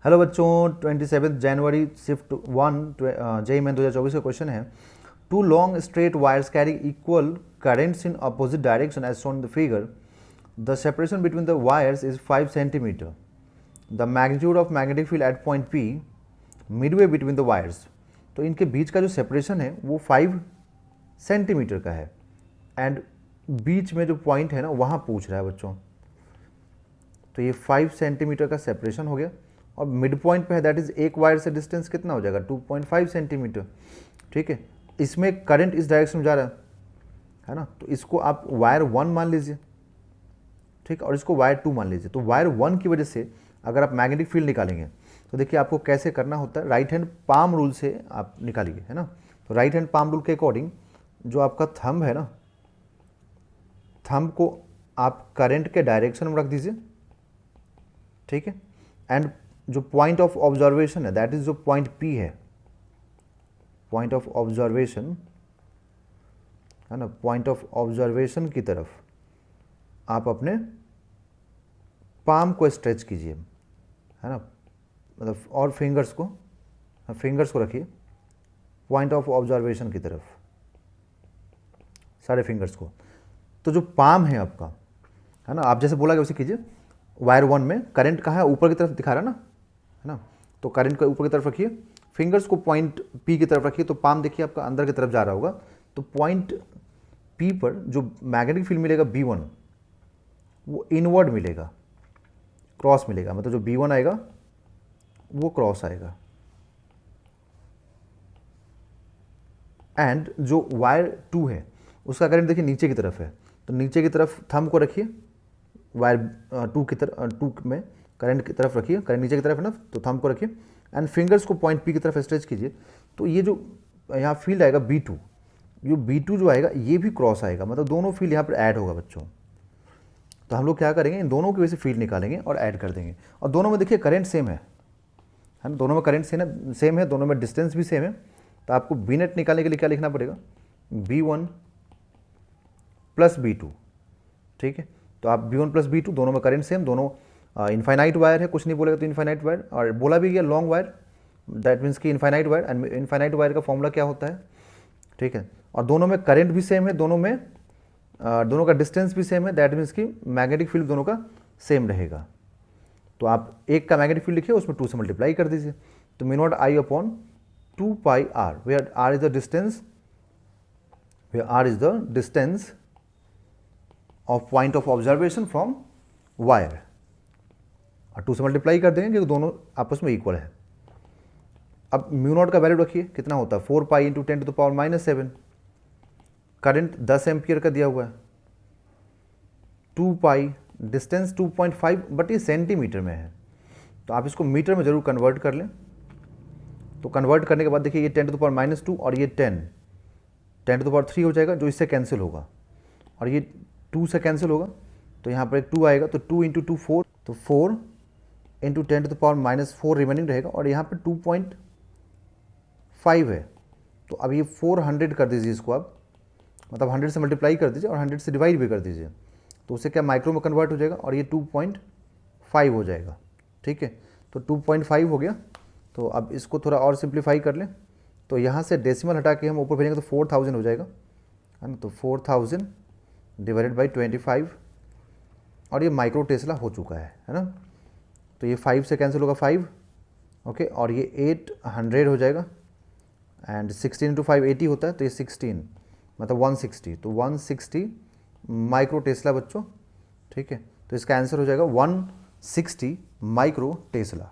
Hello बच्चों, 27 जनवरी shift 1 JEE main 2024 का question है। Two long straight wires carry equal currents in opposite direction as shown in the figure. The separation between the wires is 5 centimetre. The magnitude of magnetic field at point P midway between the wires. तो इनके बीच का जो separation है वो 5 centimetre का है and बीच में जो पॉइंट है ना वहाँ पूछ रहा है बच्चों। तो ये 5 सेंटीमीटर का सेपरेशन हो गया और मिड पॉइंट पे है, दैट इज एक वायर से डिस्टेंस कितना हो जाएगा 2.5 सेंटीमीटर। ठीक है, इसमें करंट इस डायरेक्शन में जा रहा है ना, तो इसको आप वायर 1 मान लीजिए। ठीक, और इसको वायर 2 मान लीजिए। तो वायर 1 की वजह से अगर आप मैग्नेटिक फील्ड निकालेंगे तो देखिए आपको कैसे करना होता है, राइट हैंड पाम रूल से आप निकालिए, है ना। तो राइट हैंड पाम रूल के अकॉर्डिंग जो आपका थंब है ना, थंब को आप करंट के डायरेक्शन में रख दीजिए। ठीक है, एंड जो पॉइंट ऑफ ऑब्जर्वेशन है दैट इज जो पॉइंट पी है, पॉइंट ऑफ ऑब्जर्वेशन है ना, पॉइंट ऑफ ऑब्जर्वेशन की तरफ आप अपने पाम को स्ट्रेच कीजिए, है ना, मतलब और फिंगर्स को रखिए पॉइंट ऑफ ऑब्जर्वेशन की तरफ, सारे फिंगर्स को। तो जो पाम है आपका, है ना, आप जैसे बोला कि वैसे कीजिए। वायर 1 में करंट कहाँ है, ऊपर की तरफ दिखा रहा है ना, है ना। तो करंट को ऊपर की तरफ रखिए, फिंगर्स को पॉइंट पी की तरफ रखिए। तो पाम देखिए आपका अंदर की तरफ जा रहा होगा। तो पॉइंट पी पर जो मैग्नेटिक फील्ड मिलेगा B1 वो इनवर्ड मिलेगा, क्रॉस मिलेगा, मतलब जो B1 आएगा वो क्रॉस आएगा। एंड जो वायर 2 है उसका करंट देखिए नीचे की तरफ है। तो नीचे की तरफ थंब को रखिए, वायर 2 की तरफ, 2 में करंट की तरफ रखिए, करंट नीचे की तरफ है ना, तो थंब को रखिए एंड फिंगर्स को पॉइंट पी की तरफ स्ट्रेच कीजिए। तो ये जो यहाँ फील्ड आएगा B2, जो B2 जो आएगा ये भी क्रॉस आएगा, मतलब दोनों फील्ड यहाँ पर ऐड होगा बच्चों। तो हम लोग क्या करेंगे, इन दोनों की वजह से फील्ड निकालेंगे और ऐड कर देंगे। और दोनों में देखिए करंट सेम है ना, दोनों में करंट सेम है, दोनों में डिस्टेंस भी सेम है। तो आपको बी नेट निकालने के लिए क्या लिखना पड़ेगा, B1 प्लस B2। ठीक है, तो आप B1 प्लस B2, दोनों में करंट सेम, दोनों इनफाइनाइट वायर है, कुछ नहीं बोलेगा तो इनफाइनाइट वायर। और बोला भी गया लॉन्ग वायर, दैट मीन्स कि infinite wire, and infinite wire का फॉर्मूला क्या होता है। ठीक है, और दोनों में करंट भी सेम है, दोनों में दोनों का डिस्टेंस भी सेम है, दैट मीन्स कि मैग्नेटिक फील्ड दोनों का सेम रहेगा। तो आप एक का मैग्नेटिक फील्ड लिखिए, उसमें 2 से मल्टीप्लाई कर दीजिए। तो μ0 I upon 2 pi r, where r is the distance, where r is the distance of point of observation from wire, और 2 से मल्टीप्लाई कर देंगे क्योंकि दोनों आपस में इक्वल है। अब μ0 का वैल्यू रखिए, कितना होता है 4 पाई इंटू 10⁻⁻⁷। करंट 10 एम्पियर का दिया हुआ है, 2 पाई, डिस्टेंस 2.5, बट ये सेंटीमीटर में है तो आप इसको मीटर में जरूर कन्वर्ट कर लें। तो कन्वर्ट करने के बाद देखिए ये 10⁻² और ये 10⁻³ हो जाएगा, जो इससे कैंसिल होगा, और ये 2 से कैंसिल होगा, तो यहाँ पर एक 2 आएगा। तो 2 इंटू 2 4, तो 4 इंटू 10⁻⁻4 रिमेनिंग रहेगा, और यहाँ पे 2.5 है। तो अब ये 400 कर दीजिए इसको, आप मतलब 100 से मल्टीप्लाई कर दीजिए और 100 से डिवाइड भी कर दीजिए, तो उससे क्या माइक्रो में कन्वर्ट हो जाएगा, और ये 2.5 हो जाएगा। ठीक है, तो 2.5 हो गया। तो अब इसको थोड़ा और सिंप्लीफाई कर लें, तो यहाँ से डेसिमल हटा के हम ऊपर भेजेंगे तो 4000 हो जाएगा, है ना। तो 4000 डिवाइडेड बाई 25, और ये माइक्रो टेस्ला हो चुका है ना। तो ये 5 से कैंसिल होगा 5, ओके, और ये 800 हो जाएगा, एंड 16 इंटू 5 80 होता है, तो ये 16 मतलब 160, तो 160 माइक्रो टेस्ला बच्चों। ठीक है, तो इसका आंसर हो जाएगा 160 माइक्रो टेस्ला।